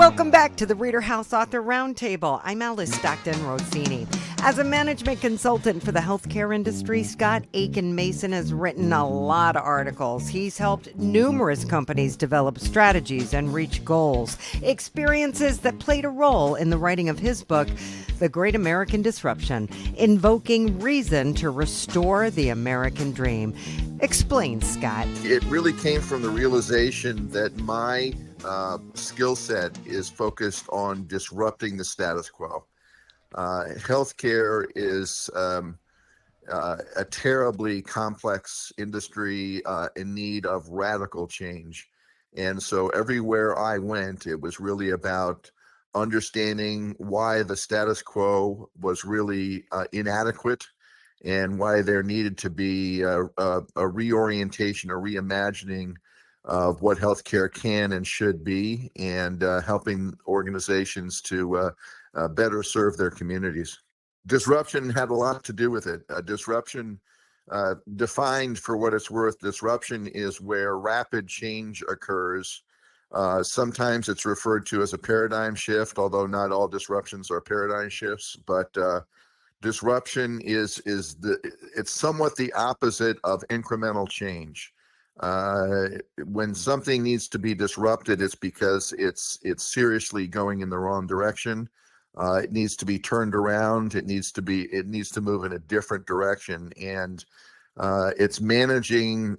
Welcome back to the ReaderHouse Author Roundtable. I'm Alice Stockton Rossini. As a management consultant for the healthcare industry, Scott Aiken Mason has written a lot of articles. He's helped numerous companies develop strategies and reach goals, experiences that played a role in the writing of his book, The Great American Disruption, Invoking Reason to Restore the American Dream. Explain, Scott. It really came from the realization that my skill set is focused on disrupting the status quo. Healthcare is a terribly complex industry in need of radical change. And so everywhere I went, it was really about understanding why the status quo was really inadequate and why there needed to be a reorientation, a reimagining of what healthcare can and should be, and helping organizations to better serve their communities. Disruption had a lot to do with it. Disruption, defined for what it's worth, disruption is where rapid change occurs. Sometimes it's referred to as a paradigm shift, although not all disruptions are paradigm shifts, but disruption it's somewhat the opposite of incremental change. When something needs to be disrupted, it's because it's seriously going in the wrong direction. It needs to be turned around. It needs to move in a different direction, and it's managing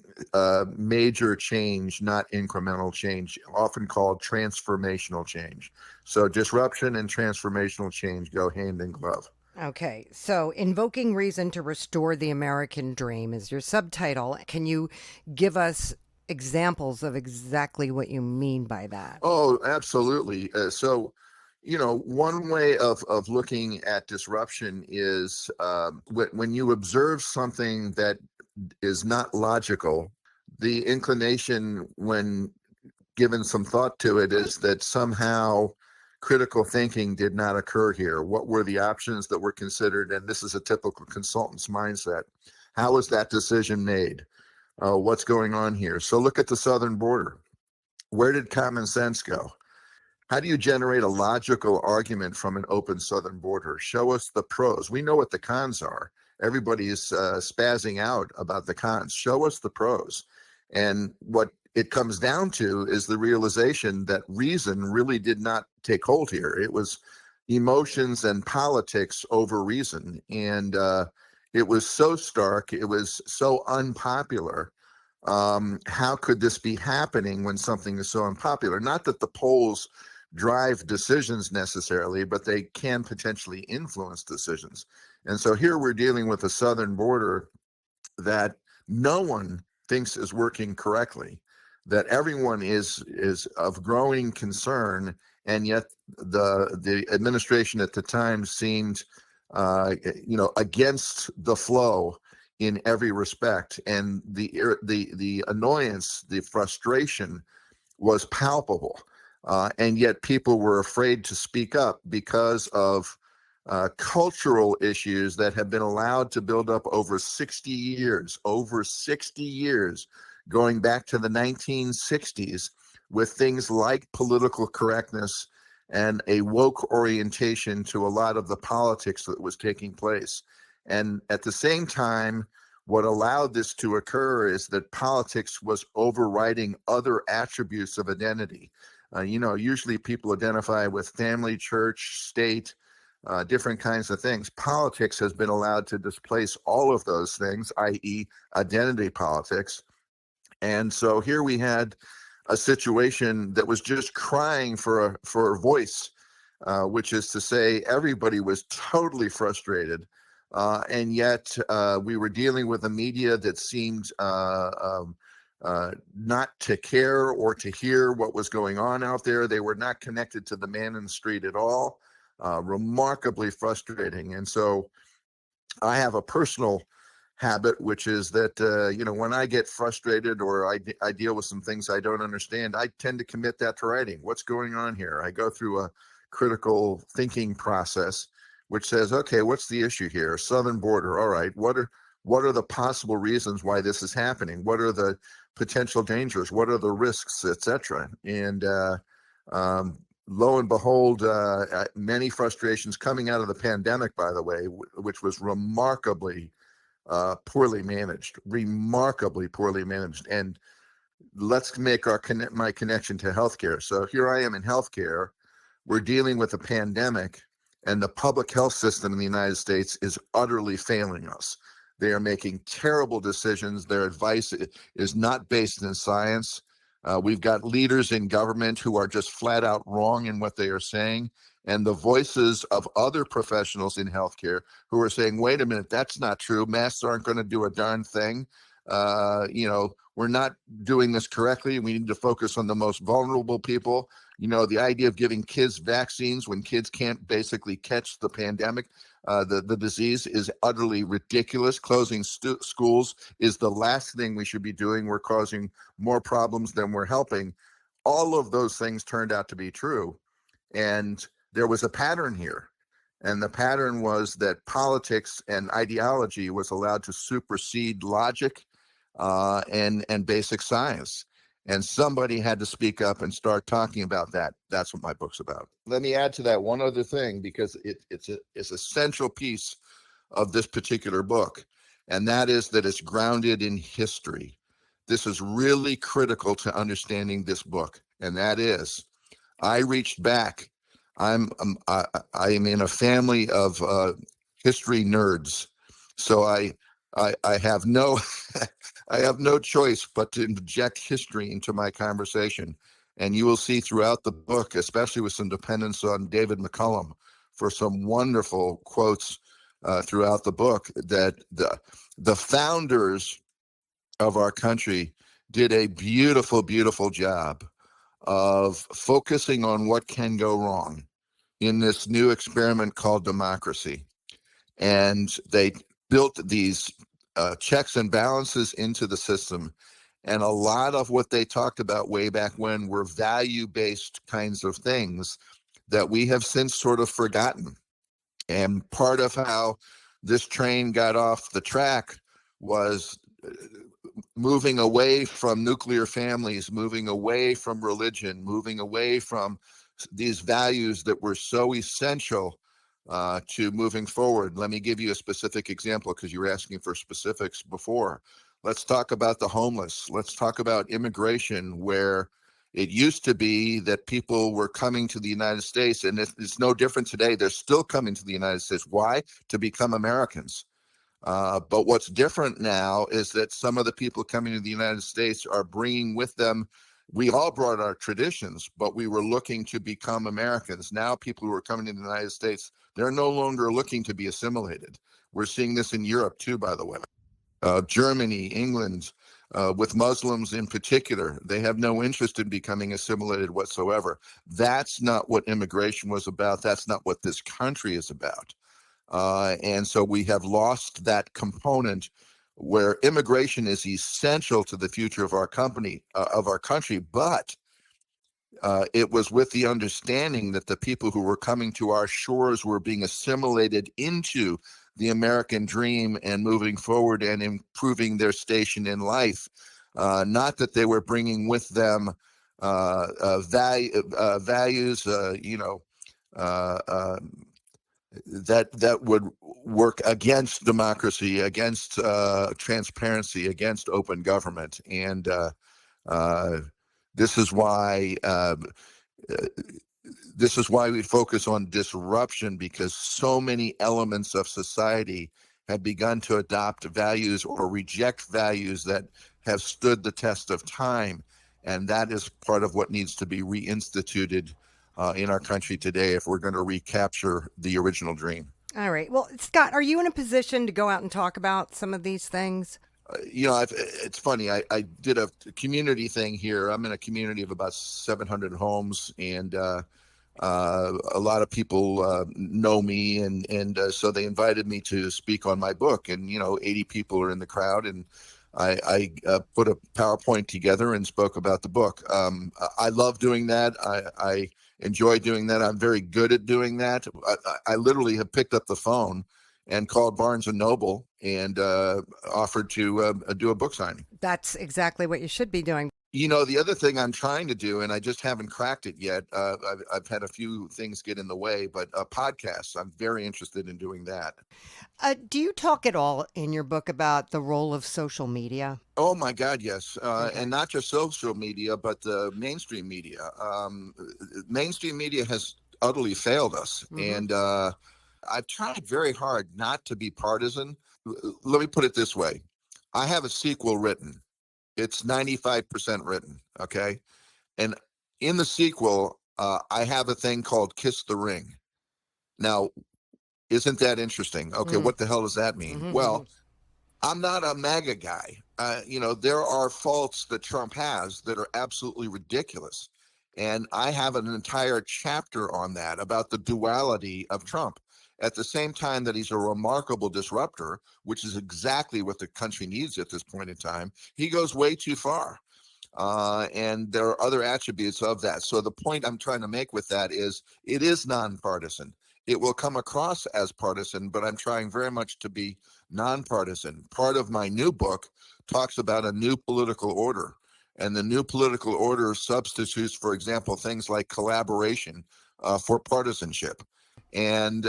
major change, not incremental change, often called transformational change. So disruption and transformational change go hand in glove. Okay, so Invoking Reason to Restore the American Dream is your subtitle. Can you give us examples of exactly what you mean by that? Oh, absolutely. So, one way of looking at disruption is when you observe something that is not logical, the inclination when given some thought to it is that somehow critical thinking did not occur here. What were the options that were considered? And this is a typical consultant's mindset. How was that decision made? What's going on here? So look at the southern border. Where did common sense go? How do you generate a logical argument from an open southern border? Show us the pros. We know what the cons are. Everybody is spazzing out about the cons. Show us the pros. And what it comes down to is the realization that reason really did not take hold here. It was emotions and politics over reason. And it was so stark, it was so unpopular. How could this be happening when something is so unpopular? Not that the polls drive decisions necessarily, but they can potentially influence decisions. And so here we're dealing with a southern border that no one thinks is working correctly, that everyone is of growing concern, and yet the administration at the time seemed against the flow in every respect, and the annoyance, the frustration was palpable, and yet people were afraid to speak up because of cultural issues that have been allowed to build up over 60 years, going back to the 1960s, with things like political correctness and a woke orientation to a lot of the politics that was taking place. And at the same time, what allowed this to occur is that politics was overriding other attributes of identity. Usually people identify with family, church, state, different kinds of things. Politics has been allowed to displace all of those things, i.e. identity politics. And so here we had a situation that was just crying for a voice, which is to say everybody was totally frustrated. And yet we were dealing with a media that seemed not to care or to hear what was going on out there. They were not connected to the man in the street at all. Remarkably frustrating. And so I have a personal habit, which is that, when I get frustrated or I deal with some things I don't understand, I tend to commit that to writing. What's going on here? I go through a critical thinking process, which says, okay, what's the issue here? Southern border. All right. What are the possible reasons why this is happening? What are the potential dangers? What are the risks, et cetera? And lo and behold, many frustrations coming out of the pandemic, by the way, which was remarkably poorly managed, remarkably poorly managed. And let's make my connection to healthcare. So here I am in healthcare. We're dealing with a pandemic, and the public health system in the United States is utterly failing us. They are making terrible decisions. Their advice is not based in science. We've got leaders in government who are just flat out wrong in what they are saying. And the voices of other professionals in healthcare who are saying, wait a minute, that's not true. Masks aren't going to do a darn thing. We're not doing this correctly. We need to focus on the most vulnerable people. The idea of giving kids vaccines when kids can't basically catch the pandemic, the disease, is utterly ridiculous. Closing schools is the last thing we should be doing. We're causing more problems than we're helping. All of those things turned out to be true. And there was a pattern here. And the pattern was that politics and ideology was allowed to supersede logic and basic science. And somebody had to speak up and start talking about that. That's what my book's about. Let me add to that one other thing, because it's a central piece of this particular book, and that is that it's grounded in history. This is really critical to understanding this book, and that is, I reached back. I am in a family of history nerds, so I have no I have no choice but to inject history into my conversation. And you will see throughout the book, especially with some dependence on David McCullum for some wonderful quotes throughout the book, that the founders of our country did a beautiful, beautiful job of focusing on what can go wrong in this new experiment called democracy. And they built these checks and balances into the system. And a lot of what they talked about way back when were value-based kinds of things that we have since sort of forgotten. And part of how this train got off the track was moving away from nuclear families, moving away from religion, moving away from these values that were so essential to moving forward. Let me give you a specific example, because you were asking for specifics before. Let's talk about the homeless. Let's talk about immigration, where it used to be that people were coming to the United States, and it's no different today. They're still coming to the United States. Why? To become Americans. But what's different now is that some of the people coming to the United States are bringing with them, we all brought our traditions, but we were looking to become Americans. Now people who are coming to the United States, they're no longer looking to be assimilated. We're seeing this in Europe too, by the way. Germany, England, with Muslims in particular, they have no interest in becoming assimilated whatsoever. That's not what immigration was about. That's not what this country is about. And so we have lost that component where immigration is essential to the future of our country, but it was with the understanding that the people who were coming to our shores were being assimilated into the American dream and moving forward and improving their station in life. Not that they were bringing with them values, that would work against democracy, against transparency, against open government. And this is why we focus on disruption, because so many elements of society have begun to adopt values or reject values that have stood the test of time. And that is part of what needs to be reinstituted in our country today if we're going to recapture the original dream. All right. Well, Scott, are you in a position to go out and talk about some of these things? It's funny. I did a community thing here. I'm in a community of about 700 homes, and a lot of people know me, and so they invited me to speak on my book. And 80 people are in the crowd, and I put a PowerPoint together and spoke about the book. I love doing that. I enjoy doing that. I'm very good at doing that. I literally have picked up the phone and called Barnes & Noble and offered to do a book signing. That's exactly what you should be doing. The other thing I'm trying to do, and I just haven't cracked it yet. I've had a few things get in the way, but podcasts. I'm very interested in doing that. Do you talk at all in your book about the role of social media? Oh my God, yes, Okay. and not just social media, but the mainstream media. Mainstream media has utterly failed us, Hmm. and I've tried very hard not to be partisan. Let me put it this way: I have a sequel written. It's 95% written. Okay. And in the sequel, I have a thing called Kiss the Ring. Now, isn't that interesting? Okay, Mm. what the hell does that mean? Hmm. Well, I'm not a MAGA guy. There are faults that Trump has that are absolutely ridiculous. And I have an entire chapter on that about the duality of Trump. At the same time that he's a remarkable disruptor, which is exactly what the country needs at this point in time, he goes way too far. And there are other attributes of that. So the point I'm trying to make with that is it is nonpartisan. It will come across as partisan, but I'm trying very much to be nonpartisan. Part of my new book talks about a new political order. And the new political order substitutes, for example, things like collaboration for partisanship. And,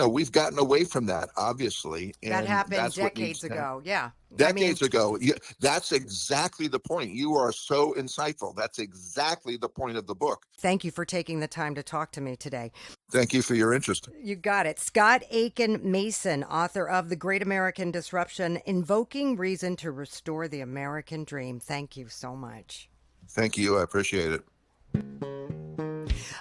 we've gotten away from that, obviously. That And happened that's what needs decades to happen. ago. Yeah. I mean, Decades ago. That's exactly the point. You are so insightful. That's exactly the point of the book. thank you for taking the time to talk to me today. Thank you for your interest. You got it. Scott Aiken Mason, author of The Great American Disruption, Invoking Reason to Restore the American Dream. Thank you so much. Thank you. I appreciate it.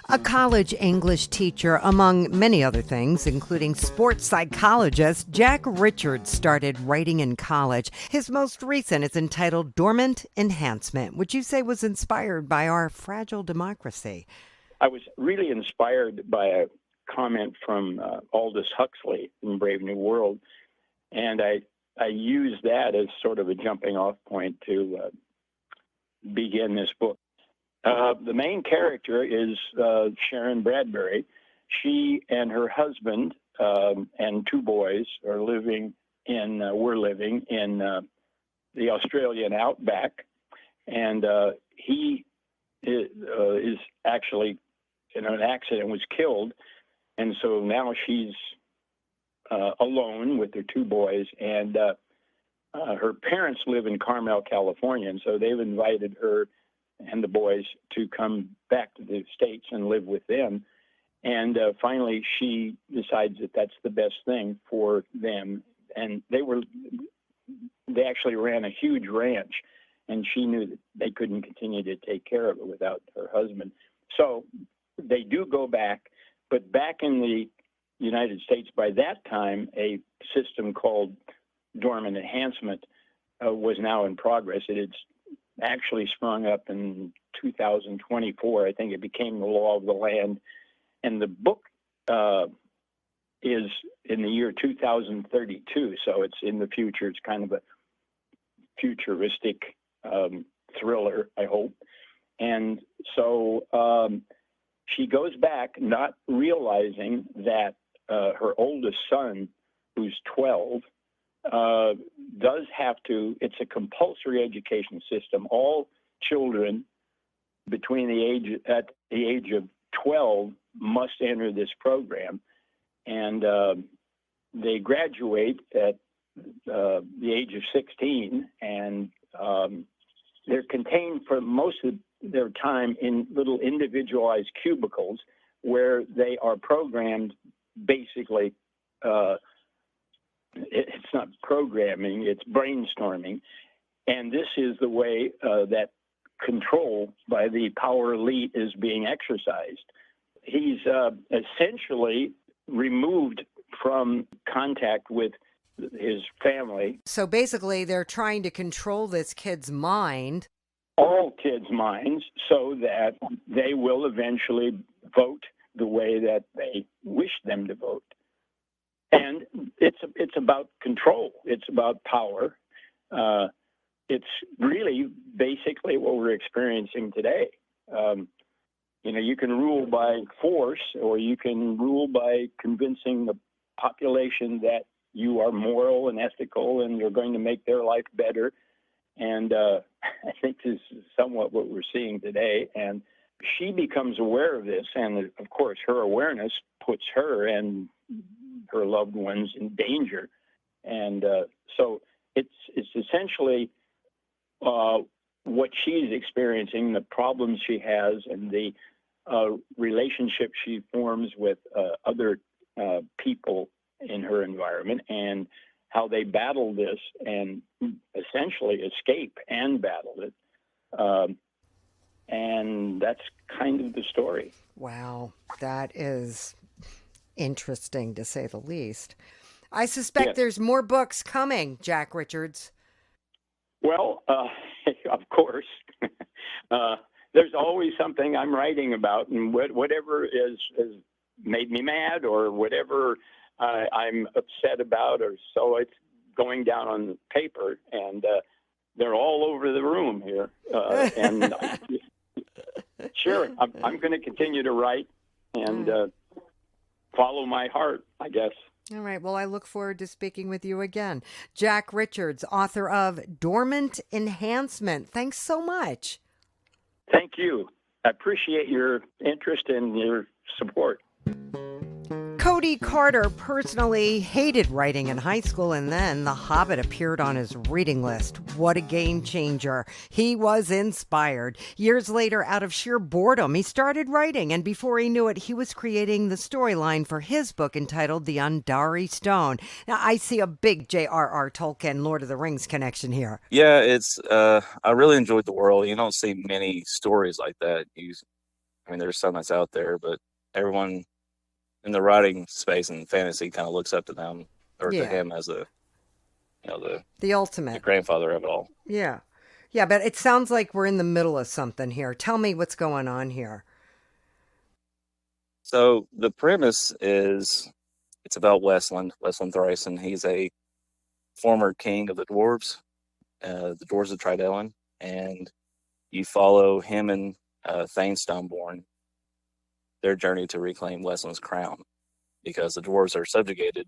A college English teacher, among many other things, including sports psychologist, Jack Richards started writing in college. His most recent is entitled Dormant Enhancement, which you say was inspired by our fragile democracy. I was really inspired by a comment from Aldous Huxley in Brave New World, and I used that as sort of a jumping off point to begin this book. The main character is Sharon Bradbury. She and her husband and two boys are were living in the Australian outback, and he is actually in an accident, was killed, and so now she's alone with their two boys, and her parents live in Carmel, California, and so they've invited her and the boys to come back to the States and live with them. And finally, she decides that that's the best thing for them. And they actually ran a huge ranch, and she knew that they couldn't continue to take care of it without her husband. So they do go back, but back in the United States by that time, a system called dormant enhancement was now in progress. It had actually sprung up in 2024. I think it became the law of the land. And the book is in the year 2032, so it's in the future. It's kind of a futuristic thriller, I hope. And so she goes back, not realizing that her oldest son, who's 12, does have to, it's a compulsory education system. All children at the age of 12 must enter this program. And they graduate at the age of 16, and they're contained for most of their time in little individualized cubicles where they are programmed basically. It's not programming, it's brainstorming. And this is the way that control by the power elite is being exercised. He's essentially removed from contact with his family. So basically, they're trying to control this kid's mind. All kids' minds, so that they will eventually vote the way that they wish them to vote. And it's about control. It's about power. It's really basically what we're experiencing today. You can rule by force, or you can rule by convincing the population that you are moral and ethical and you're going to make their life better. And I think this is somewhat what we're seeing today. And she becomes aware of this. And of course, her awareness puts her and her loved ones in danger. And so it's essentially what she's experiencing, the problems she has, and the relationship she forms with other people in her environment, and how they battle this and essentially escape and battle it. And that's kind of the story. Wow, that is interesting to say the least. I suspect there's more books coming, Jack Richards. Well, of course. There's always something I'm writing about, and whatever is made me mad or whatever I'm upset about, or so it's going down on paper, and they're all over the room here. And sure, I'm going to continue to write and follow my heart, I guess. All right. Well, I look forward to speaking with you again. Jack Richards, author of Dormant Enhancement. Thanks so much. Thank you. I appreciate your interest and your support. Coty Carter personally hated writing in high school, and then The Hobbit appeared on his reading list. What a game changer. He was inspired. Years later, out of sheer boredom, he started writing, and before he knew it, he was creating the storyline for his book entitled The Undari Stone. Now, I see a big J.R.R. Tolkien, Lord of the Rings connection here. Yeah, it's I really enjoyed the world. You don't see many stories like that. There's some that's out there, but everyone in the writing space and fantasy kind of looks up to them or to him as the ultimate, the grandfather of it all. Yeah, but it sounds like we're in the middle of something here. Tell me what's going on here. So the premise is it's about Westland Thryson. He's a former king of the dwarves, the dwarves of Tridellen, and you follow him and Thane Stoneborn, their journey to reclaim Westland's crown, because the dwarves are subjugated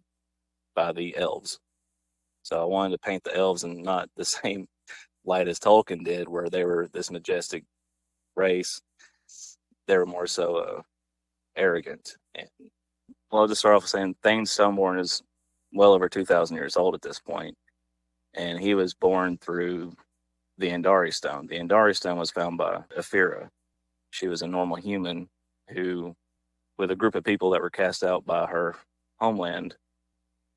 by the elves. So I wanted to paint the elves in not the same light as Tolkien did, where they were this majestic race. They were more so arrogant. And I'll just start off with saying Thane Stoneborn is well over 2,000 years old at this point, and he was born through the Undari Stone. The Undari Stone was found by Ephira. She was a normal human who, with a group of people that were cast out by her homeland,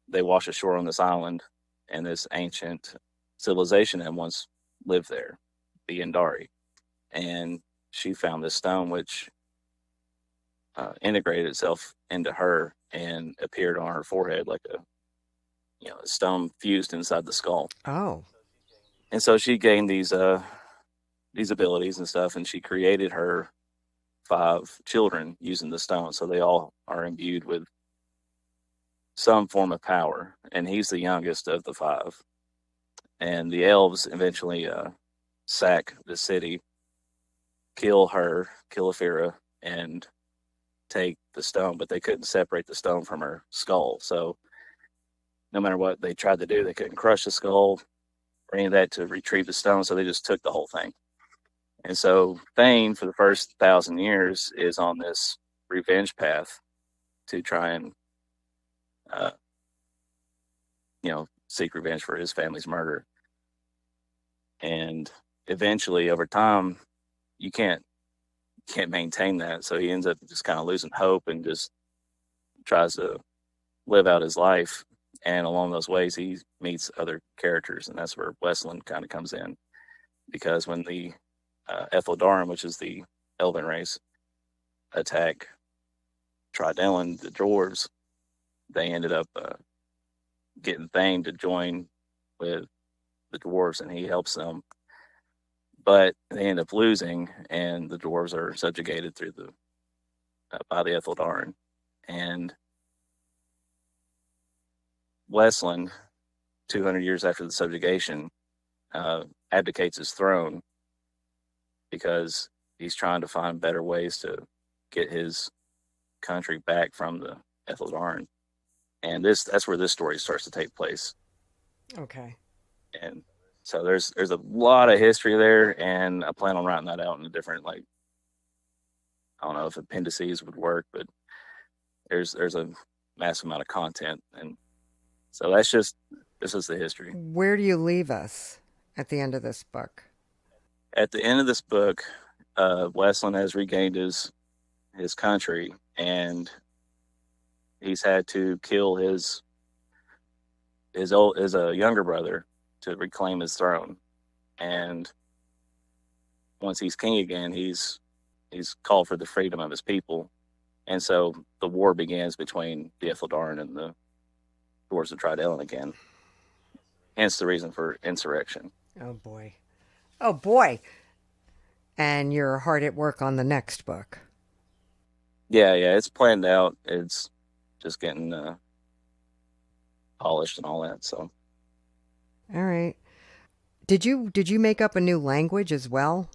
they washed ashore on this island, and this ancient civilization had once lived there, the Undari. And she found this stone which integrated itself into her and appeared on her forehead like a stone fused inside the skull. Oh. And so she gained these abilities and stuff, and she created her 5 children using the stone. So they all are imbued with some form of power, and he's the youngest of the 5. And the elves eventually sack the city, kill Ephira, and take the stone, but they couldn't separate the stone from her skull. So no matter what they tried to do, they couldn't crush the skull or any of that to retrieve the stone, so they just took the whole thing. And so Thane, for the first 1,000 years, is on this revenge path to try and, seek revenge for his family's murder. And eventually, over time, you can't maintain that. So he ends up just kind of losing hope and just tries to live out his life. And along those ways, he meets other characters, and that's where Westland kind of comes in, because when the Etheldarin, which is the elven race, attack Tridellen, the dwarves, they ended up getting Thane to join with the dwarves, and he helps them. But they end up losing, and the dwarves are subjugated through by the Etheldarin. And Westland, 200 years after the subjugation, abdicates his throne because he's trying to find better ways to get his country back from the Etheldarin. And that's where this story starts to take place. Okay. And So there's a lot of history there, and I plan on writing that out in a different, like, I don't know if appendices would work, but there's a massive amount of content, and so this is the history. Where do you leave us at the end of this book? At the end of this book, Westland has regained his country, and he's had to kill his younger brother to reclaim his throne. And once he's king again, he's called for the freedom of his people. And so the war begins between the Ethel and the Dwarves of Tridellen again. Hence the reason for insurrection. Oh, boy. Oh, boy. And you're hard at work on the next book. Yeah, it's planned out. It's just getting polished and all that. So, all right. Did you make up a new language as well?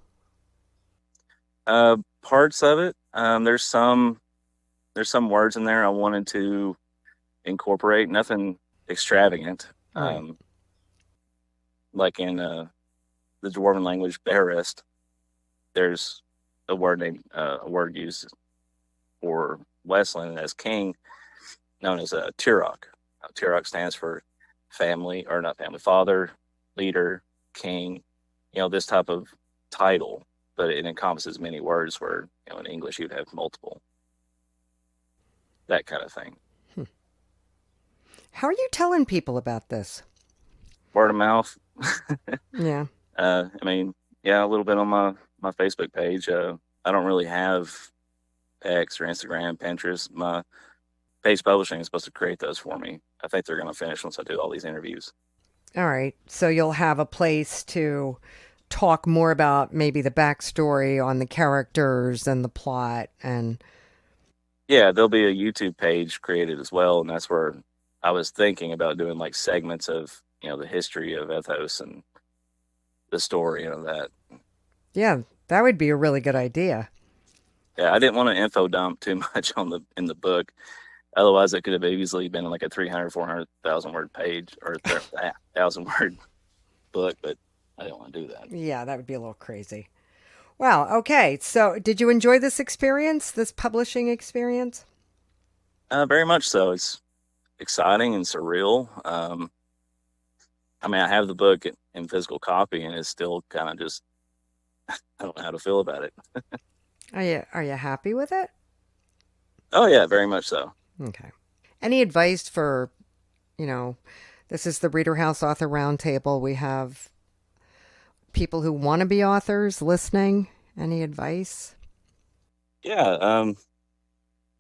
Parts of it. There's some words in there I wanted to incorporate. Nothing extravagant. Right. Like in the Dwarven language, Beharist, there's a word used for Westland as king, known as a Tirok. Tirok stands for family, or not family, father, leader, king, this type of title, but it encompasses many words where, in English you'd have multiple. That kind of thing. How are you telling people about this? Word of mouth. Yeah. A little bit on my Facebook page. I don't really have X or Instagram, Pinterest. My Page Publishing is supposed to create those for me. I think they're going to finish once I do all these interviews. All right. So you'll have a place to talk more about maybe the backstory on the characters and the plot. And yeah, there'll be a YouTube page created as well. And that's where I was thinking about doing like segments of, the history of Ethos and the story and all that. Yeah, that would be a really good idea. Yeah, I didn't want to info dump too much in the book. Otherwise, it could have easily been like a 300, 400,000 word page or 1,000 word book, but I didn't want to do that. Yeah, that would be a little crazy. Wow. Okay. So did you enjoy this experience, this publishing experience? Very much so. It's exciting and surreal. I have the book in physical copy, and it's still kind of just, I don't know how to feel about it. Are you happy with it? Oh, yeah, very much so. Okay. Any advice for, this is the ReaderHouse Author Roundtable. We have people who want to be authors listening. Any advice? Yeah.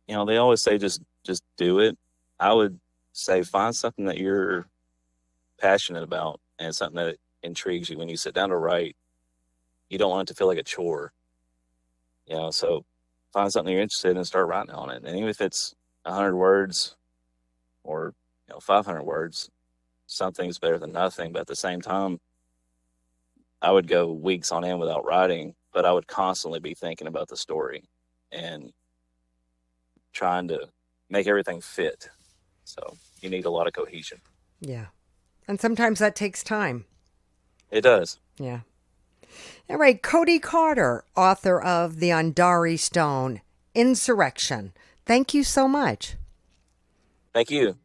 They always say just do it. I would say find something that you're passionate about and something that intrigues you. When you sit down to write, you don't want it to feel like a chore. So find something you're interested in and start writing on it. And even if it's 100 words or 500 words, something's better than nothing. But at the same time, I would go weeks on end without writing, but I would constantly be thinking about the story and trying to make everything fit. So you need a lot of cohesion. Yeah. And sometimes that takes time. It does. Yeah. All right. Coty Carter, author of The Andari Stone, Insurrection. Thank you so much. Thank you.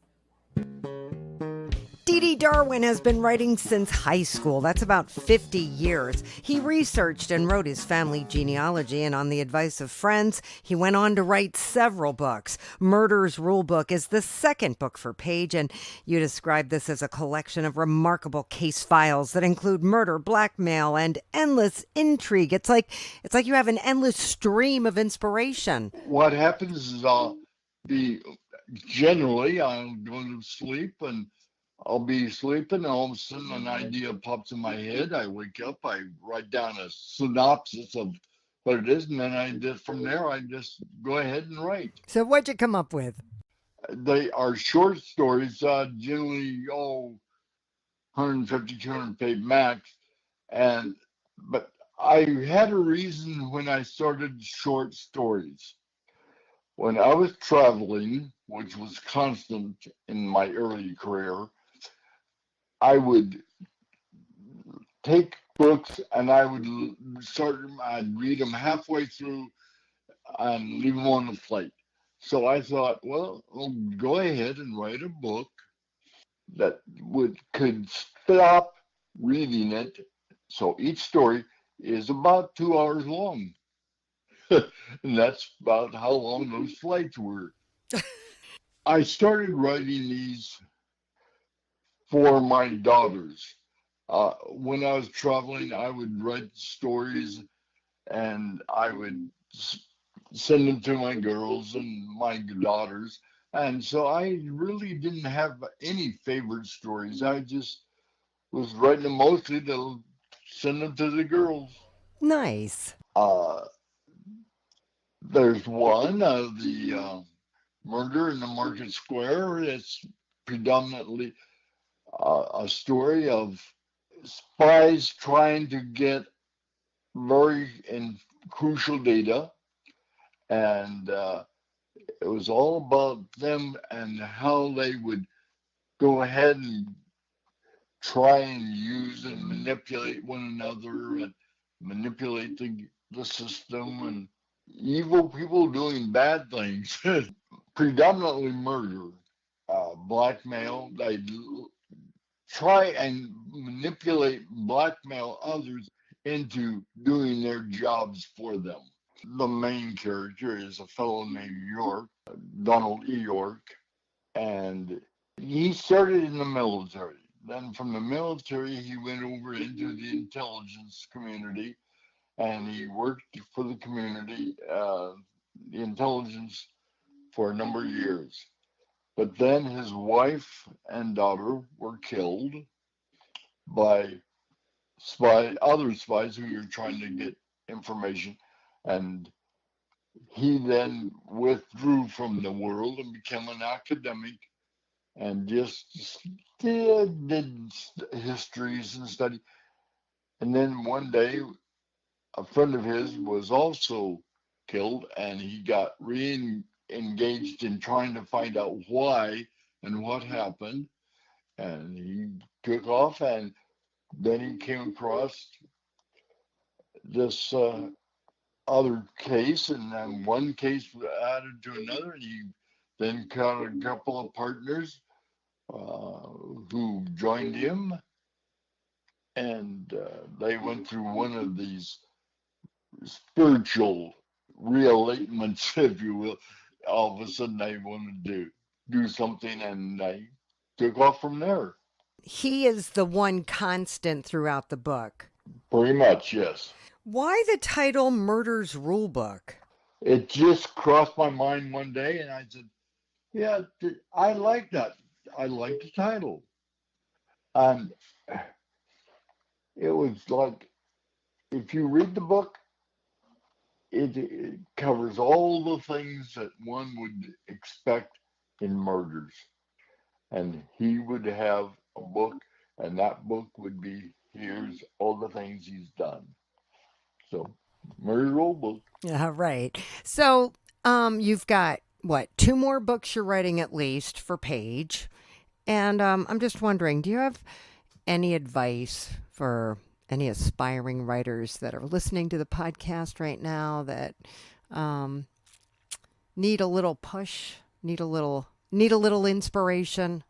D.D. Darwin has been writing since high school. That's about 50 years. He researched and wrote his family genealogy, and on the advice of friends, he went on to write several books. Murder's Rule Book is the second book for Page, and you describe this as a collection of remarkable case files that include murder, blackmail, and endless intrigue. It's like you have an endless stream of inspiration. What happens is I'm going to sleep and I'll be sleeping, and all of a sudden an idea pops in my head. I wake up, I write down a synopsis of what it is, and then from there I just go ahead and write. So what'd you come up with? They are short stories, generally 150, 200 page max. But I had a reason when I started short stories. When I was traveling, which was constant in my early career, I would take books and I would start them, I'd read them halfway through and leave them on the plate. So I thought, well, I'll go ahead and write a book that could stop reading it. So each story is about 2 hours long. And that's about how long those flights were. I started writing these for my daughters. When I was traveling, I would write stories and I would send them to my girls and my daughters. And so I really didn't have any favorite stories. I just was writing them mostly to send them to the girls. Nice. Uh, there's one, the Murder in the Market Square. It's predominantly a story of spies trying to get very crucial data, and it was all about them and how they would go ahead and try and use and manipulate one another and manipulate the system and evil people doing bad things, predominantly murder, blackmail. They try and manipulate, blackmail others into doing their jobs for them. The main character is a fellow named York, Donald E. York, and he started in the military. Then from the military, he went over into the intelligence community, and he worked for the community, the intelligence, for a number of years. But then his wife and daughter were killed by other spies who were trying to get information, and he then withdrew from the world and became an academic and just did histories and study. And then one day, a friend of his was also killed, and he got re-engaged in trying to find out why and what happened. And he took off, and then he came across this other case, and then one case added to another, and he then got a couple of partners who joined him, and they went through one of these spiritual realignments, if you will. All of a sudden, they wanted to do something, and they took off from there. He is the one constant throughout the book. Pretty much, yes. Why the title Murder's Rulebook? It just crossed my mind one day, and I said, yeah, I like that. I like the title. And it was like, if you read the book, it covers all the things that one would expect in murders. And he would have a book, and that book would be, here's all the things he's done. So, Murder Rulebook. Yeah, right. So, you've got what, 2 more books you're writing at least for Paige, and I'm just wondering, do you have any advice for any aspiring writers that are listening to the podcast right now that need a little push, need a little inspiration?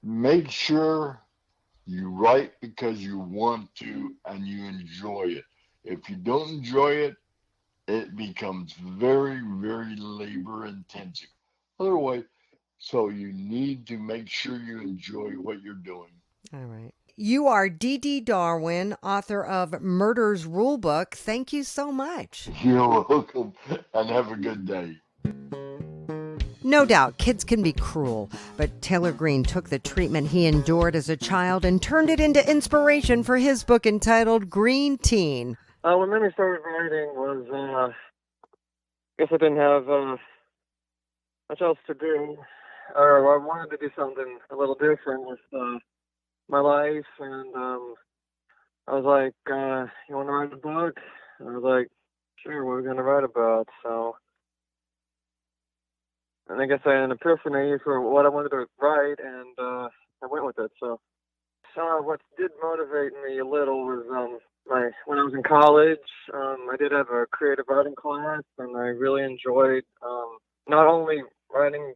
Make sure you write because you want to and you enjoy it. If you don't enjoy it, it becomes very, very labor intensive. Otherwise, so you need to make sure you enjoy what you're doing. All right. You are D.D. Darwin, author of Murder's Rulebook. Thank you so much. You're welcome, and have a good day. No doubt, kids can be cruel, but Taylor Green took the treatment he endured as a child and turned it into inspiration for his book entitled Green Teen. What made me start writing was, I guess I didn't have much else to do, or I wanted to do something a little different with my life, and I was like, you want to write a book? And I was like, sure, what are we going to write about? So, and I guess I had an epiphany for what I wanted to write, and I went with it. So what did motivate me a little was when I was in college. I did have a creative writing class, and I really enjoyed not only writing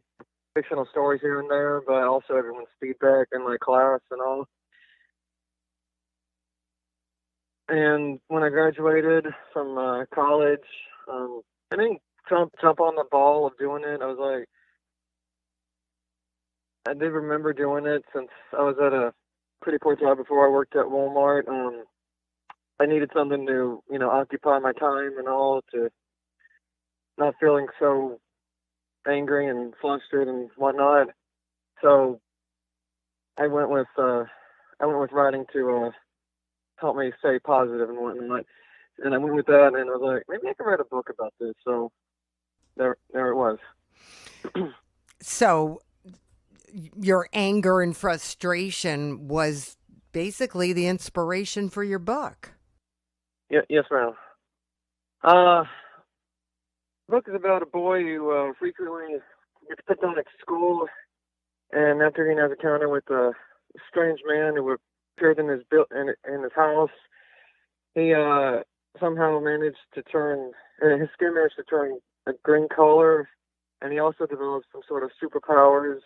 fictional stories here and there, but also everyone's feedback in my class and all. And when I graduated from college, I didn't jump on the ball of doing it. I did remember doing it since I was at a pretty poor job before I worked at Walmart. I needed something to, occupy my time and all, to not feeling so angry and flustered and whatnot. So I went with writing to help me stay positive and whatnot. And I went with that, and I was like, maybe I could write a book about this. So there it was. So your anger and frustration was basically the inspiration for your book. Yes, ma'am. The book is about a boy who frequently gets picked on at school, and after he has a encounter with a strange man who appeared in his house, he somehow managed to turn his skin managed to turn a green color, and he also developed some sort of superpowers.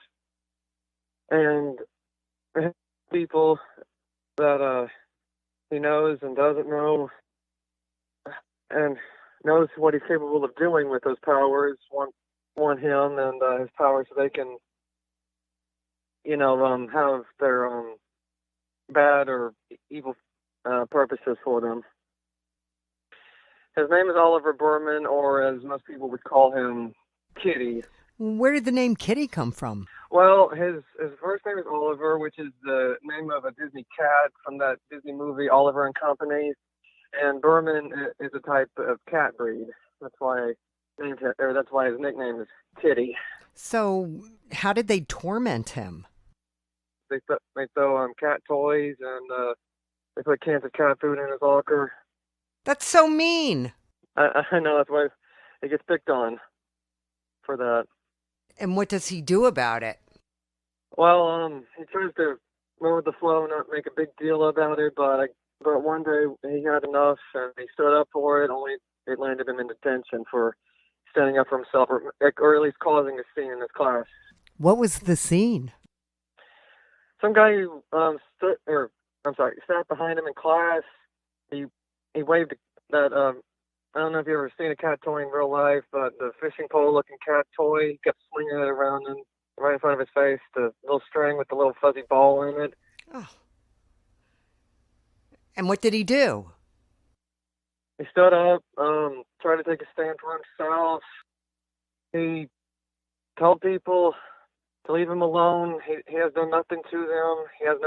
And people that he knows and doesn't know, and knows what he's capable of doing with those powers, want him and his powers so they can, have their bad or evil purposes for them. His name is Oliver Berman, or as most people would call him, Kitty. Where did the name Kitty come from? Well, his first name is Oliver, which is the name of a Disney cat from that Disney movie Oliver and Company. And Berman is a type of cat breed. That's why his nickname is Kitty. So how did they torment him? They throw cat toys, and they put cans of cat food in his locker. That's so mean. I know, that's why he gets picked on for that. And what does he do about it? Well, he tries to go with the flow, not make a big deal about it, but one day he had enough and he stood up for it, only it landed him in detention for standing up for himself, or at least causing a scene in his class. What was the scene? Some guy who sat behind him in class, he waved that, I don't know if you've ever seen a cat toy in real life, but the fishing pole-looking cat toy, he kept swinging it around him right in front of his face, the little string with the little fuzzy ball in it. Oh. And what did he do? He stood up, tried to take a stand for himself. He told people to leave him alone. He has done nothing to them. He has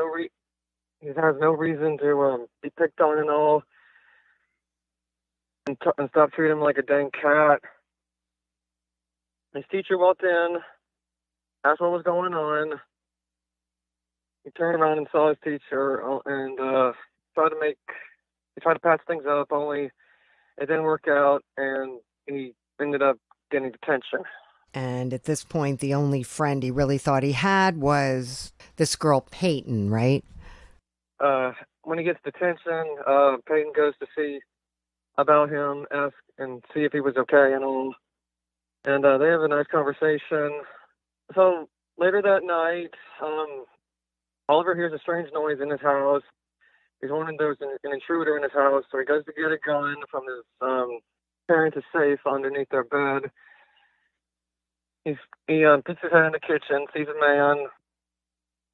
no reason to be picked on and all. And stop treating him like a dang cat. His teacher walked in, asked what was going on. He turned around and saw his teacher and tried to patch things up, only it didn't work out, and he ended up getting detention. And at this point, the only friend he really thought he had was this girl, Peyton, right? When he gets detention, Peyton goes to see about him, ask and see if he was okay and all. And they have a nice conversation. So later that night, Oliver hears a strange noise in his house. He's wondering there's an intruder in his house, so he goes to get a gun from his parents' safe underneath their bed. He puts his head in the kitchen, sees a man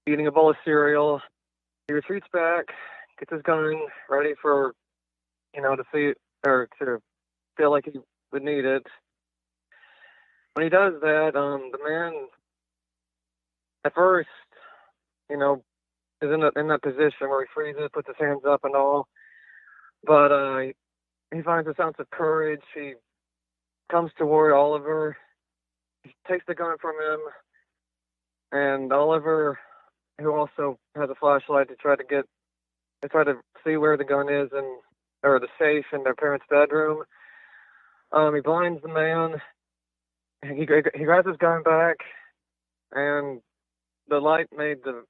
eating a bowl of cereal. He retreats back, gets his gun ready for, to see or to feel like he would need it. When he does that, the man at first, is in that position where he freezes, puts his hands up and all. But he finds a ounce of courage. He comes toward Oliver. He takes the gun from him, and Oliver, who also has a flashlight to try to see where the gun is or the safe in their parents' bedroom. He blinds the man. He grabs his gun back, and the light made the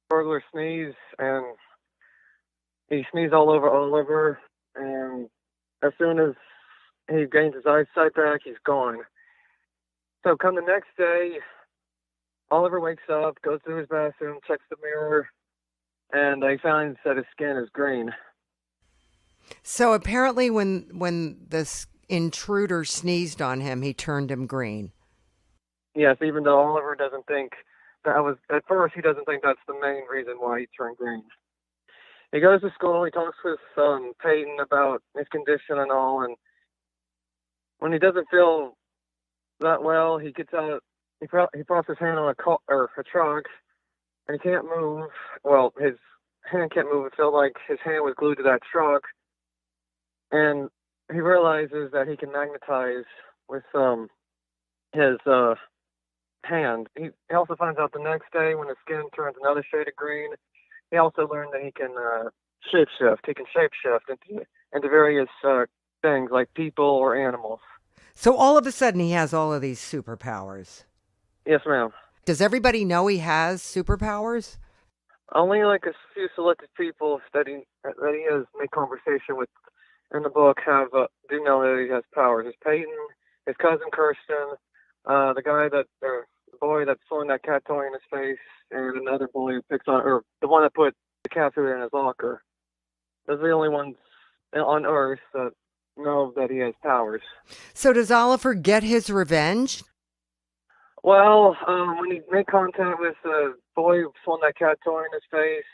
burglar sneeze, and he sneezed all over Oliver, and as soon as he gains his eyesight back, he's gone. So come the next day, Oliver wakes up, goes to his bathroom, checks the mirror, and he finds that his skin is green. So apparently when this intruder sneezed on him, he turned him green. Yes, even though Oliver doesn't think that was, at first he doesn't think that's the main reason why he turned green. He goes to school, he talks with Peyton about his condition and all, and when he doesn't feel that well, he gets out, he props his hand on a trunk, and he can't move. Well, his hand can't move. It felt like his hand was glued to that trunk, and he realizes that he can magnetize with his hand. He also finds out the next day when his skin turns another shade of green. He also learned that he can shapeshift. He can shapeshift into various things like people or animals. So all of a sudden he has all of these superpowers. Yes, ma'am. Does everybody know he has superpowers? Only like a few selected people that he has made conversation with in the book do know that he has powers. It's Peyton, his cousin Kirsten, the boy that's throwing that cat toy in his face, and another boy who picks on, or the one that put the cat food in his locker. Those are the only ones on Earth that know that he has powers. So does Oliver get his revenge? Well, when he made contact with the boy who swung that cat toy in his face,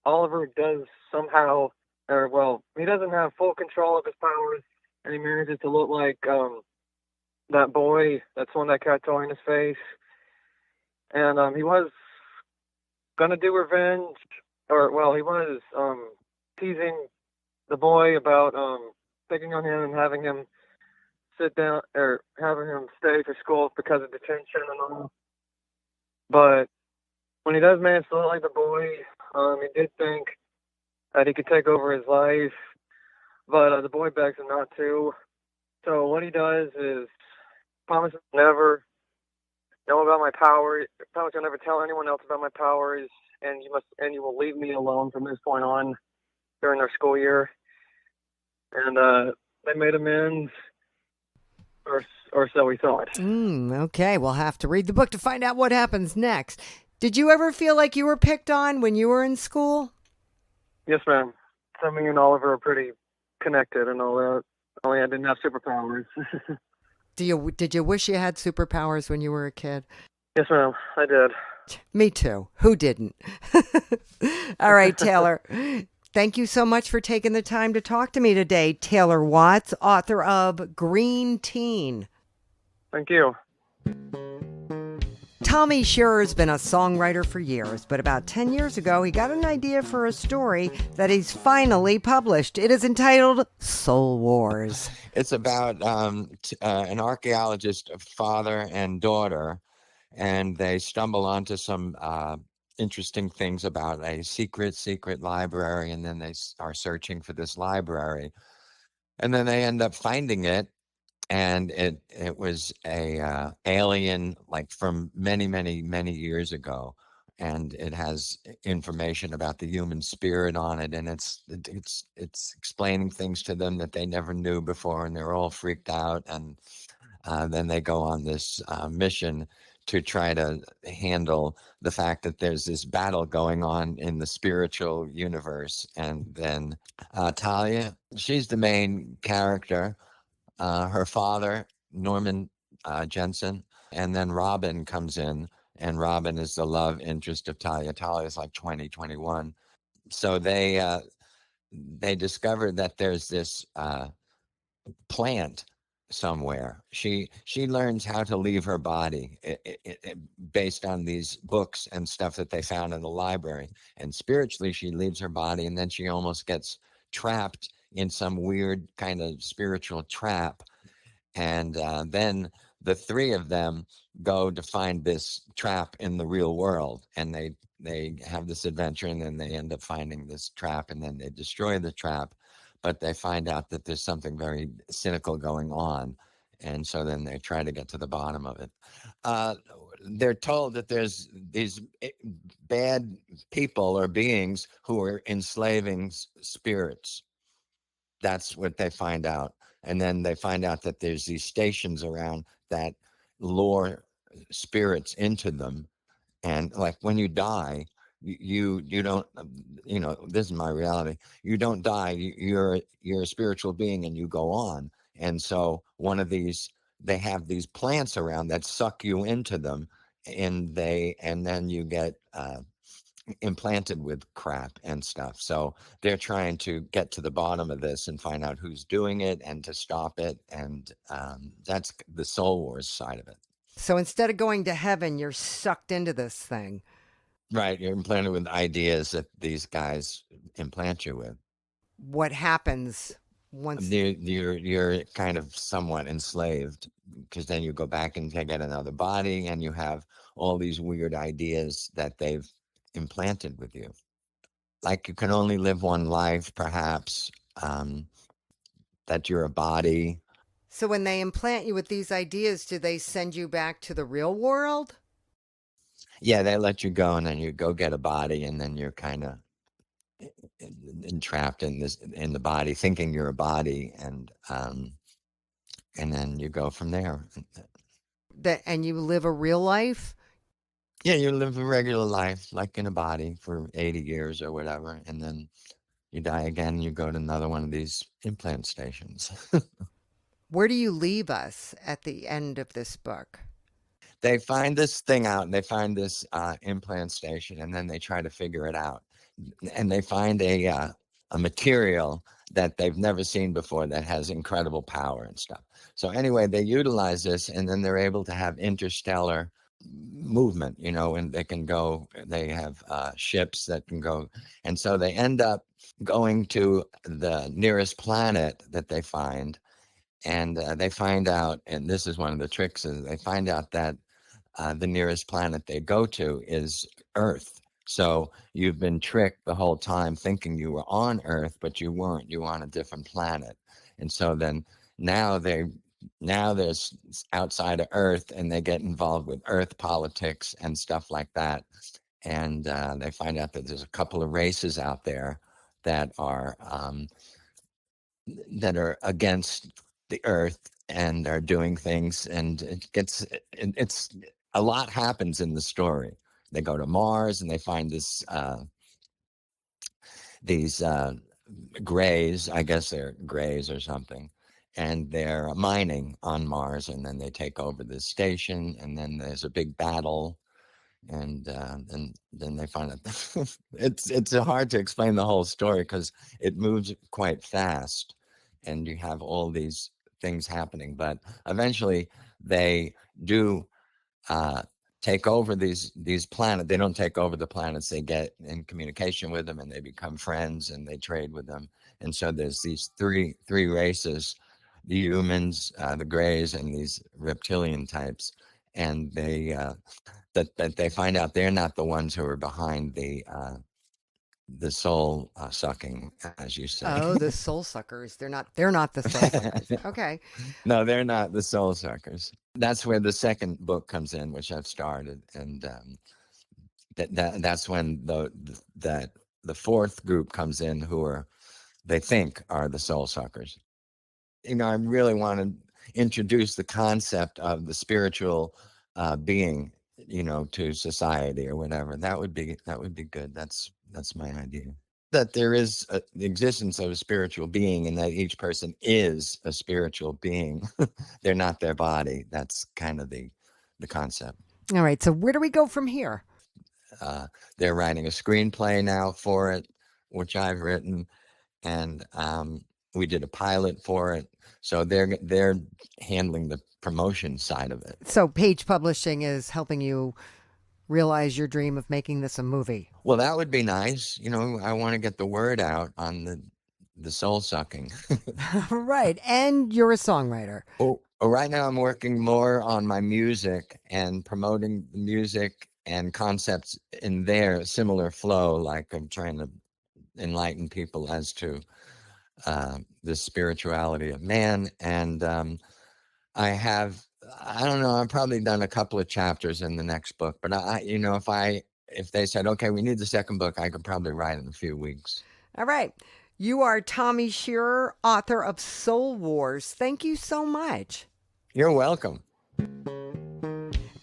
Oliver does somehow, he doesn't have full control of his powers, and he manages to look like that boy that swung that cat toy in his face. And he was gonna do revenge, he was teasing the boy about picking on him and having him sit down or having him stay for school because of detention and all. But when he does manage to look like the boy, he did think that he could take over his life, but the boy begs him not to. So what he does is promises never know about my powers. Promise you'll never tell anyone else about my powers, and you will leave me alone from this point on during their school year. And they made amends, or so we thought. Okay, we'll have to read the book to find out what happens next. Did you ever feel like you were picked on when you were in school? Yes, ma'am. So me and Oliver are pretty connected and all that. Only I didn't have superpowers. Did you wish you had superpowers when you were a kid? Yes, ma'am, I did. Me too. Who didn't? All right, Taylor. Thank you so much for taking the time to talk to me today. Taylor Watts, author of Green Teen. Thank you. Tommy Scherer has been a songwriter for years, but about 10 years ago, he got an idea for a story that he's finally published. It is entitled Soul Wars. It's about an archaeologist, father and daughter, and they stumble onto some interesting things about a secret library, and then they are searching for this library. And then they end up finding it, and it was a alien, like from many years ago, and it has information about the human spirit on it, and it's explaining things to them that they never knew before, and they're all freaked out. And then they go on this mission to try to handle the fact that there's this battle going on in the spiritual universe. And then Talia, she's the main character. Her father, Norman Jensen, and then Robin comes in, and Robin is the love interest of Talia. Talia is like 21. So they discovered that there's this plant somewhere. She learns how to leave her body based on these books and stuff that they found in the library. And spiritually, she leaves her body, and then she almost gets trapped in some weird kind of spiritual trap. And then the three of them go to find this trap in the real world, and they have this adventure, and then they end up finding this trap, and then they destroy the trap. But they find out that there's something very cynical going on, and so then they try to get to the bottom of it. they're told that there's these bad people or beings who are enslaving spirits. That's what they find out. And then they find out that there's these stations around that lure spirits into them. And like when you die, you don't, this is my reality. You don't die. You're a spiritual being and you go on. And so they have these plants around that suck you into them, and then you get implanted with crap and stuff. So they're trying to get to the bottom of this and find out who's doing it and to stop it. And that's the Soul Wars side of it. So instead of going to heaven, you're sucked into this thing. Right. You're implanted with ideas that these guys implant you with. What happens once you're kind of somewhat enslaved, because then you go back and get another body and you have all these weird ideas that they've implanted with you. Like you can only live one life, perhaps, that you're a body. So when they implant you with these ideas, do they send you back to the real world? Yeah, they let you go and then you go get a body, and then you're kind of entrapped in the body, thinking you're a body, and then you go from there. And you live a real life? Yeah, you live a regular life, like in a body for 80 years or whatever, and then you die again, you go to another one of these implant stations. Where do you leave us at the end of this book? They find this thing out, and they find this implant station, and then they try to figure it out. And they find a material that they've never seen before that has incredible power and stuff. So anyway, they utilize this, and then they're able to have interstellar movement, and they have ships that can go. And so they end up going to the nearest planet that they find. And they find out, and this is one of the tricks, is they find out that the nearest planet they go to is Earth. So you've been tricked the whole time thinking you were on Earth, but you weren't. You were on a different planet. And so then now there's outside of Earth, and they get involved with Earth politics and stuff like that. And they find out that there's a couple of races out there that are against the Earth and are doing things, and it's a lot happens in the story. They go to Mars and they find these grays, I guess they're grays or something, and they're mining on Mars, and then they take over this station, and then there's a big battle, and then they find out it's hard to explain the whole story because it moves quite fast, and you have all these things happening, but eventually they do take over these planets. They don't take over the planets. They get in communication with them, and they become friends, and they trade with them. And so there's these three races: the humans, the grays, and these reptilian types. And they that they find out they're not the ones who are behind the soul sucking, as you say. Oh, the soul suckers. They're not the soul suckers. Okay. No, they're not the soul suckers. That's where the second book comes in, which I've started, and that's when the fourth group comes in, who they think are the soul suckers. I really want to introduce the concept of the spiritual being, to society or whatever. That would be good. That's my idea. That there is the existence of a spiritual being, and that each person is a spiritual being. They're not their body. That's kind of the concept. All right. So where do we go from here? They're writing a screenplay now for it, which I've written, and we did a pilot for it. So they're handling the promotion side of it. So Page Publishing is helping you realize your dream of making this a movie. Well, that would be nice. I want to get the word out on the soul sucking. Right. And you're a songwriter. Well, right now I'm working more on my music and promoting the music and concepts in their similar flow. Like I'm trying to enlighten people as to the spirituality of man. And I have I don't know. I've probably done a couple of chapters in the next book, but if they said, okay, we need the second book, I could probably write in a few weeks. All right. You are Tommy Scherer, author of Soul Wars. Thank you so much. You're welcome.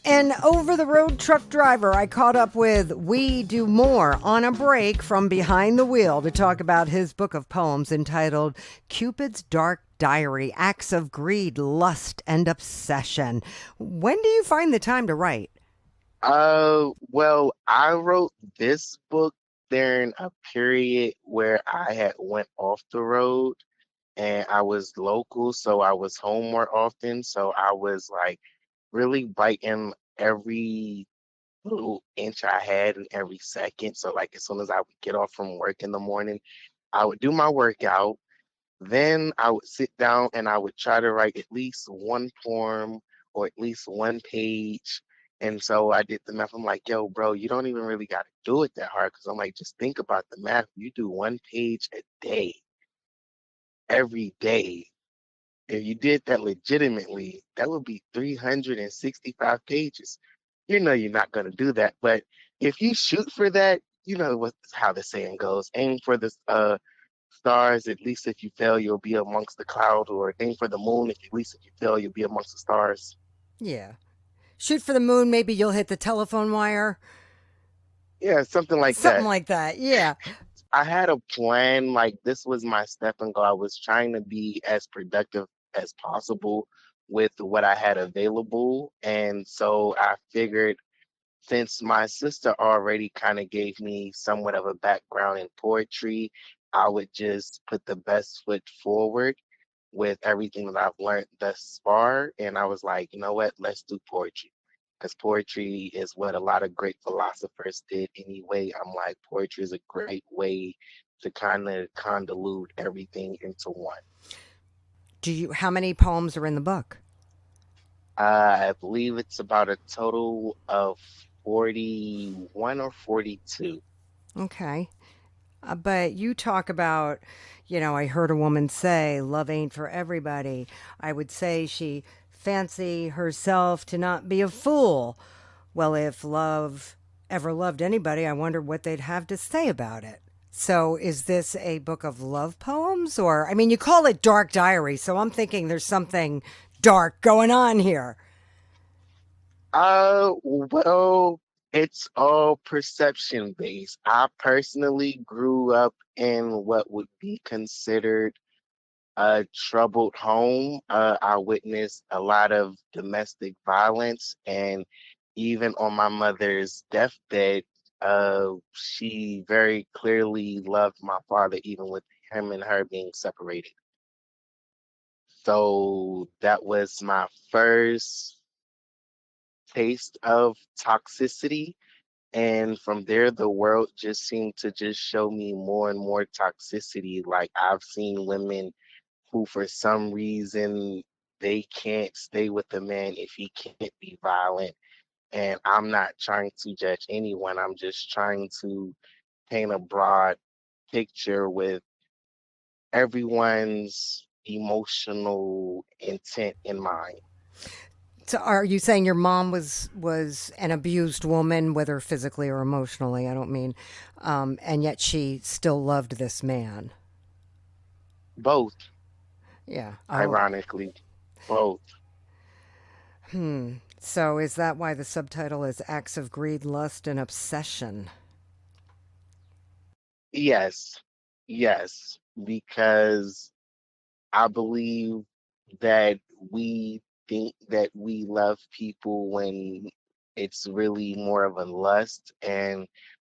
An over-the-road truck driver I caught up with DoMore on a break from behind the wheel to talk about his book of poems entitled Cupid's Dark Diary, Acts of Greed, Lust, and Obsession. When do you find the time to write? Well, I wrote this book during a period where I had went off the road and I was local, so I was home more often. So I was like really biting every little inch I had in every second. So like as soon as I would get off from work in the morning, I would do my workout. Then I would sit down and I would try to write at least one poem or at least one page. And so I did the math. I'm like, yo, bro, you don't even really got to do it that hard. Cause I'm like, just think about the math. You do one page a day, every day. If you did that legitimately, that would be 365 pages. You know you're not going to do that. But if you shoot for that, you know how the saying goes. Aim for the stars, at least if you fail, you'll be amongst the cloud, or aim for the moon, at least if you fail, you'll be amongst the stars. Yeah. Shoot for the moon, maybe you'll hit the telephone wire. Yeah, something like Something that. like that, yeah. I had a plan, like this was my step and go. I was trying to be as productive as possible with what I had available. And so I figured since my sister already kind of gave me somewhat of a background in poetry, I would just put the best foot forward with everything that I've learned thus far. And I was like, you know what, let's do poetry. Because poetry is what a lot of great philosophers did anyway. I'm like, poetry is a great way to kind of convolute everything into one. How many poems are in the book? I believe it's about a total of 41 or 42. Okay. But you talk about, I heard a woman say, love ain't for everybody. I would say she fancy herself to not be a fool. Well, if love ever loved anybody, I wonder what they'd have to say about it. So is this a book of love poems? Or, I mean, you call it Dark Diary, so I'm thinking there's something dark going on here. Well, it's all perception based. I personally grew up in what would be considered a troubled home. I witnessed a lot of domestic violence, and even on my mother's deathbed, she very clearly loved my father, even with him and her being separated. So that was my first taste of toxicity. And from there, the world just seemed to just show me more and more toxicity. Like I've seen women who, for some reason, they can't stay with a man if he can't be violent. And I'm not trying to judge anyone. I'm just trying to paint a broad picture with everyone's emotional intent in mind. So are you saying your mom was an abused woman, whether physically or emotionally? I don't mean, and yet she still loved this man. Both, Yeah. Oh. ironically, both. So is that why the subtitle is Acts of Greed, Lust, and Obsession? Yes, yes, because I believe that we think that we love people when it's really more of a lust, and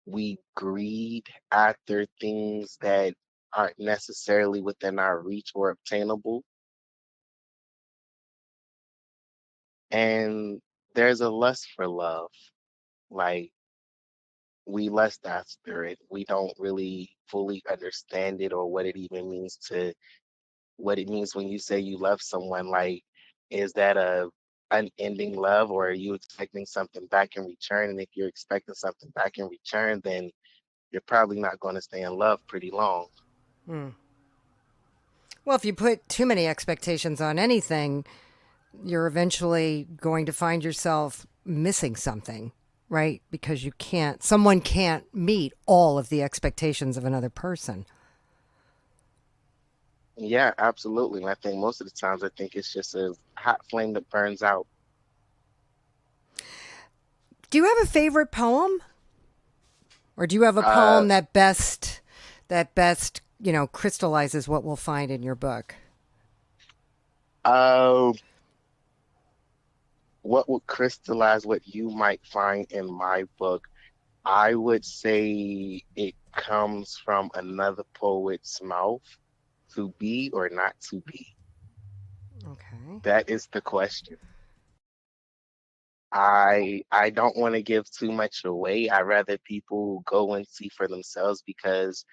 we greed after things that aren't necessarily within our reach or obtainable. And there's a lust for love. Like we lust after it. We don't really fully understand it or what it even means to what it means when you say you love someone. Like, is that a unending love, or are you expecting something back in return? And if you're expecting something back in return, then you're probably not going to stay in love pretty long. Well, if you put too many expectations on anything, you're eventually going to find yourself missing something, right? Because someone can't meet all of the expectations of another person. Yeah, absolutely. And I think most of the times, I think it's just a hot flame that burns out. Do you have a favorite poem? Or do you have a Uh, poem that best, crystallizes what we'll find in your book? uh, what would crystallize what you might find in my book? I would say it comes from another poet's mouth. To be or not to be? Okay. That is the question. I don't want to give too much away. I rather people go and see for themselves because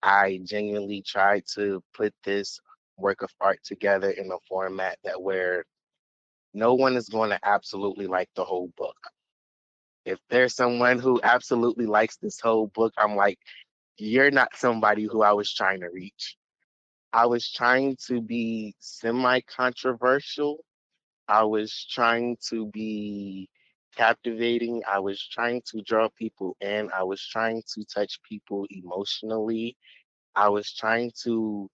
I genuinely tried to put this work of art together in a format that where no one is going to absolutely like the whole book. If there's someone who absolutely likes this whole book, I'm like, you're not somebody who I was trying to reach. I was trying to be semi-controversial. I was trying to be captivating. I was trying to draw people in. I was trying to touch people emotionally. I was trying to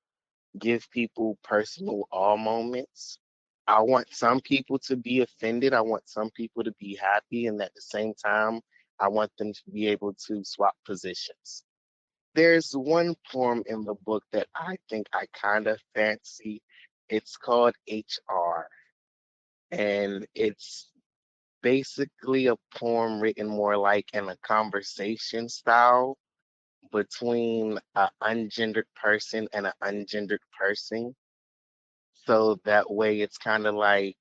give people personal awe moments. I want some people to be offended. I want some people to be happy. And at the same time, I want them to be able to swap positions. There's one poem in the book that I think I kind of fancy. It's called HR, and it's basically a poem written more like in a conversation style between an ungendered person and an ungendered person. So that way it's kind of like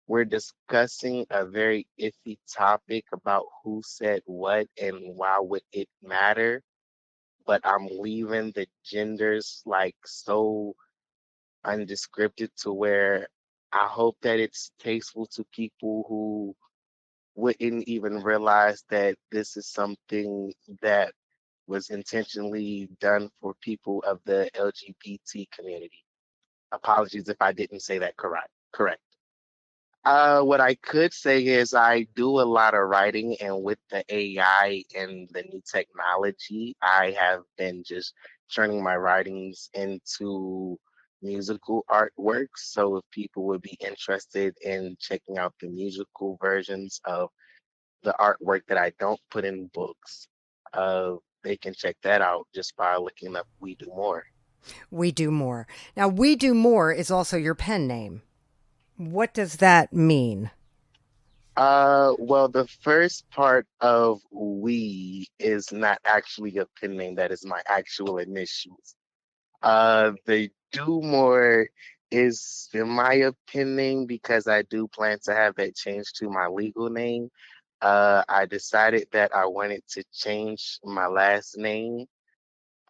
we're discussing a very iffy topic about who said what and why would it matter, but I'm leaving the genders like so undescripted to where I hope that it's tasteful to people who wouldn't even realize that this is something that was intentionally done for people of the LGBT community. Apologies if I didn't say that correct. What I could say is I do a lot of writing, and with the AI and the new technology, I have been just turning my writings into musical artworks. So if people would be interested in checking out the musical versions of the artwork that I don't put in books, they can check that out just by looking up We Do More. We Do More. Now, We Do More is also your pen name. What does that mean? Well, the first part of we is not actually a pen name. That is my actual initials. The do more is semi a pen name because I do plan to have that changed to my legal name. I decided that I wanted to change my last name,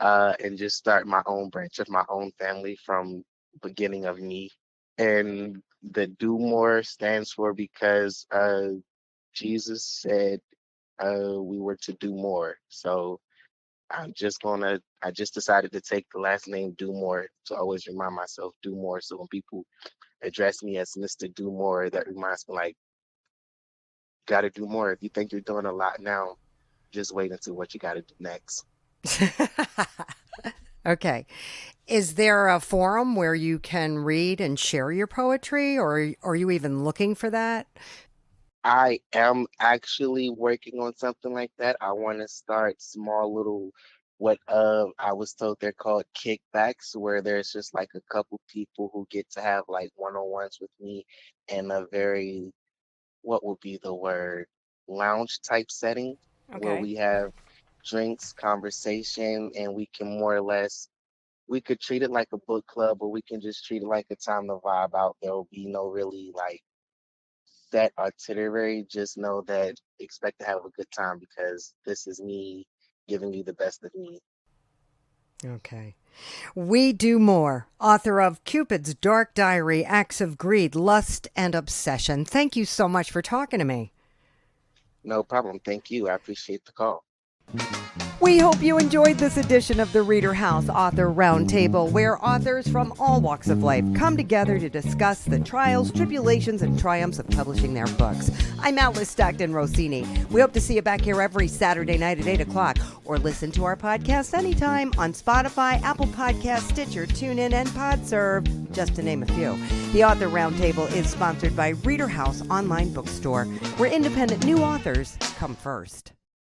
and just start my own branch of my own family from beginning of me. And the do more stands for because Jesus said we were to do more. So I just decided to take the last name Do More to always remind myself do more. So when people address me as Mr. Do More, that reminds me like, gotta do more. If you think you're doing a lot now, just wait until what you gotta do next. Okay. Is there a forum where you can read and share your poetry, or are you even looking for that? I am actually working on something like that. I want to start small little what I was told they're called kickbacks, where there's just like a couple people who get to have like one-on-ones with me in a very, what would be the word, lounge type setting where Okay. we have drinks, conversation, and we can more or less we could treat it like a book club, or we can just treat it like a time to vibe out. There will be no really like that itinerary. Just know that expect to have a good time because this is me giving you the best of me. Okay. We Do More, author of Cupid's Dark Diary, Acts of Greed, Lust, and Obsession. Thank you so much for talking to me. No problem. Thank you. I appreciate the call. We hope you enjoyed this edition of the ReaderHouse Author Roundtable, where authors from all walks of life come together to discuss the trials, tribulations, and triumphs of publishing their books. I'm Alice Stockton Rossini. We hope to see you back here every Saturday night at 8 o'clock, or listen to our podcast anytime on Spotify, Apple Podcasts, Stitcher, TuneIn, and PodServe, just to name a few. The Author Roundtable is sponsored by ReaderHouse Online Bookstore, where independent new authors come first.